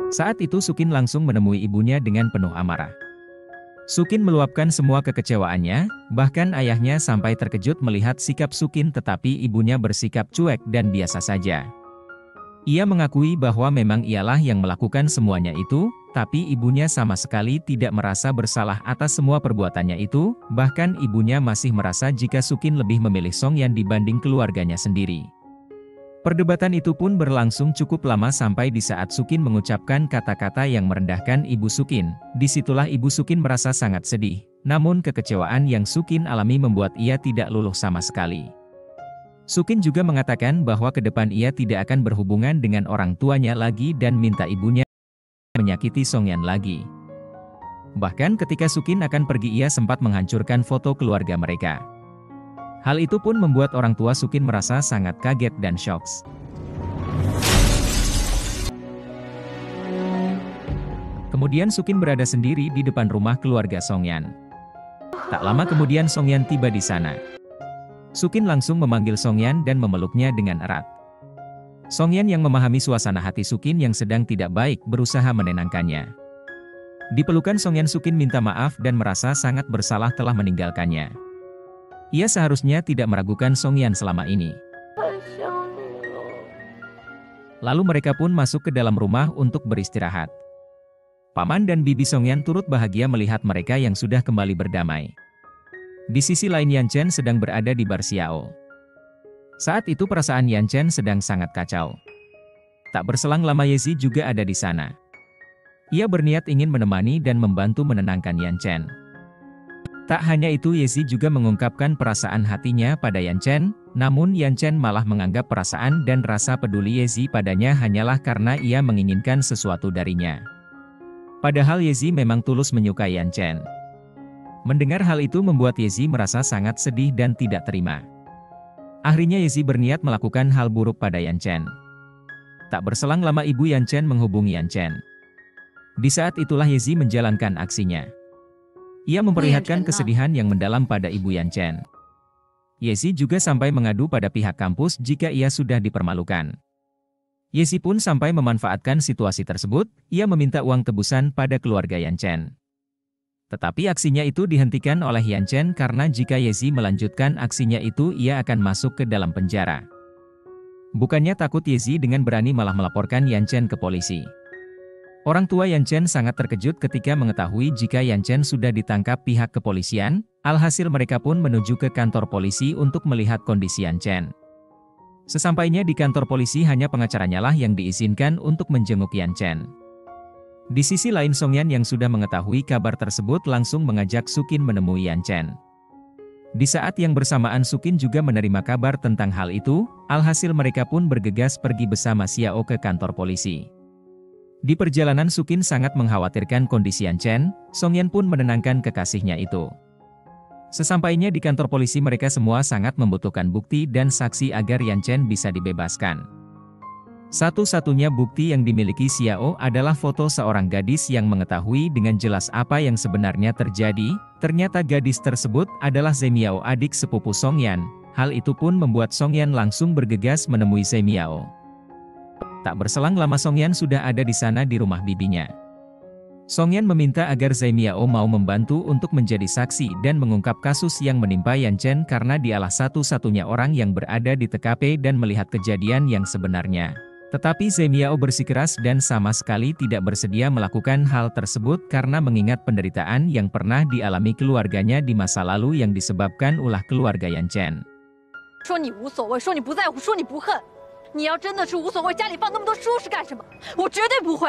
Saat itu Sukin langsung menemui ibunya dengan penuh amarah. Sukin meluapkan semua kekecewaannya, bahkan ayahnya sampai terkejut melihat sikap Sukin tetapi ibunya bersikap cuek dan biasa saja. Ia mengakui bahwa memang ialah yang melakukan semuanya itu, tapi ibunya sama sekali tidak merasa bersalah atas semua perbuatannya itu, bahkan ibunya masih merasa jika Sukin lebih memilih Songyan dibanding keluarganya sendiri. Perdebatan itu pun berlangsung cukup lama sampai di saat Sukin mengucapkan kata-kata yang merendahkan ibu Sukin. Disitulah ibu Sukin merasa sangat sedih, namun kekecewaan yang Sukin alami membuat ia tidak luluh sama sekali. Sukin juga mengatakan bahwa ke depan ia tidak akan berhubungan dengan orang tuanya lagi dan minta ibunya menyakiti Songyan lagi. Bahkan ketika Sukin akan pergi ia sempat menghancurkan foto keluarga mereka. Hal itu pun membuat orang tua Sukin merasa sangat kaget dan syok. Kemudian Sukin berada sendiri di depan rumah keluarga Songyan. Tak lama kemudian Songyan tiba di sana. Sukin langsung memanggil Songyan dan memeluknya dengan erat. Songyan yang memahami suasana hati Sukin yang sedang tidak baik berusaha menenangkannya. Di pelukan Songyan Sukin minta maaf dan merasa sangat bersalah telah meninggalkannya. Ia seharusnya tidak meragukan Songyan selama ini. Lalu mereka pun masuk ke dalam rumah untuk beristirahat. Paman dan bibi Songyan turut bahagia melihat mereka yang sudah kembali berdamai. Di sisi lain Yan Chen sedang berada di bar Xiao. Saat itu perasaan Yan Chen sedang sangat kacau. Tak berselang lama Yezi juga ada di sana. Ia berniat ingin menemani dan membantu menenangkan Yan Chen. Tak hanya itu Yezi juga mengungkapkan perasaan hatinya pada Yan Chen, namun Yan Chen malah menganggap perasaan dan rasa peduli Yezi padanya hanyalah karena ia menginginkan sesuatu darinya. Padahal Yezi memang tulus menyukai Yan Chen. Mendengar hal itu membuat Yezi merasa sangat sedih dan tidak terima. Akhirnya Yezi berniat melakukan hal buruk pada Yan Chen. Tak berselang lama ibu Yan Chen menghubungi Yan Chen. Di saat itulah Yezi menjalankan aksinya. Ia memperlihatkan kesedihan yang mendalam pada ibu Yan Chen. Yezi juga sampai mengadu pada pihak kampus jika ia sudah dipermalukan. Yezi pun sampai memanfaatkan situasi tersebut, ia meminta uang tebusan pada keluarga Yan Chen. Tetapi aksinya itu dihentikan oleh Yan Chen karena jika Yezi melanjutkan aksinya itu ia akan masuk ke dalam penjara. Bukannya takut Yezi dengan berani malah melaporkan Yan Chen ke polisi. Orang tua Yan Chen sangat terkejut ketika mengetahui jika Yan Chen sudah ditangkap pihak kepolisian, alhasil mereka pun menuju ke kantor polisi untuk melihat kondisi Yan Chen. Sesampainya di kantor polisi hanya pengacaranya lah yang diizinkan untuk menjenguk Yan Chen. Di sisi lain Songyan yang sudah mengetahui kabar tersebut langsung mengajak Sukin menemui Yan Chen. Di saat yang bersamaan Sukin juga menerima kabar tentang hal itu, alhasil mereka pun bergegas pergi bersama Xiao ke kantor polisi. Di perjalanan Sukin sangat mengkhawatirkan kondisi Yan Chen, Songyan pun menenangkan kekasihnya itu. Sesampainya di kantor polisi mereka semua sangat membutuhkan bukti dan saksi agar Yan Chen bisa dibebaskan. Satu-satunya bukti yang dimiliki Xiao adalah foto seorang gadis yang mengetahui dengan jelas apa yang sebenarnya terjadi. Ternyata gadis tersebut adalah Zemiao, adik sepupu Songyan. Hal itu pun membuat Songyan langsung bergegas menemui Zemiao. Tak berselang lama Songyan sudah ada di sana di rumah bibinya. Songyan meminta agar Zemiao mau membantu untuk menjadi saksi dan mengungkap kasus yang menimpa Yan Chen karena dialah satu-satunya orang yang berada di TKP dan melihat kejadian yang sebenarnya. Tetapi Zemiao bersikeras dan sama sekali tidak bersedia melakukan hal tersebut karena mengingat penderitaan yang pernah dialami keluarganya di masa lalu yang disebabkan ulah keluarga Yan Chen. 说你无所谓，说你不在乎，说你不恨，你要真的是无所谓，家里放那么多书是干什么？我绝对不会。